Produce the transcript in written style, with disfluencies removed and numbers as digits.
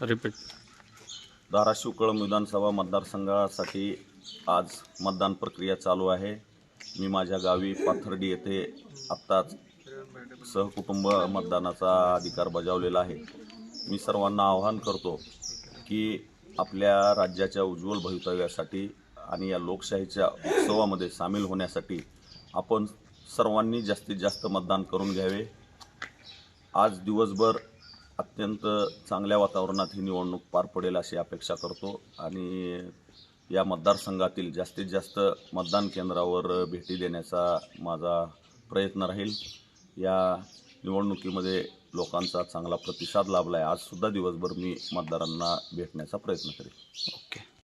Repeat. Dharashiv Kalamb विधानसभा मतदारसंघासाठी आज मतदान प्रक्रिया चालू आहे. मी माझ्या गावी पाथर्डी येथे आत्ताच सहकुटुंब मतदानाचा अधिकार बजावलेला आहे. मी सर्वांना आवाहन करतो की आपल्या राज्याच्या उज्ज्वल भवितव्यासाठी आणि या लोकशाहीच्या उत्सवामध्ये सामील होण्यासाठी आपण सर्वांनी जास्तीत जास्त मतदान करून घ्यावे. आज दिवसभर अत्यंत चांगल्या वातावरणात ही निवडणूक पार पडेल अशी अपेक्षा करतो आणि या मतदारसंघातील जास्तीत जास्त मतदान केंद्रावर भेटी देण्याचा माझा प्रयत्न राहील. या निवडणुकीमध्ये लोकांचा चांगला प्रतिसाद लाभला आहे. आजसुद्धा दिवसभर मी मतदारांना भेटण्याचा प्रयत्न करेन. ओके.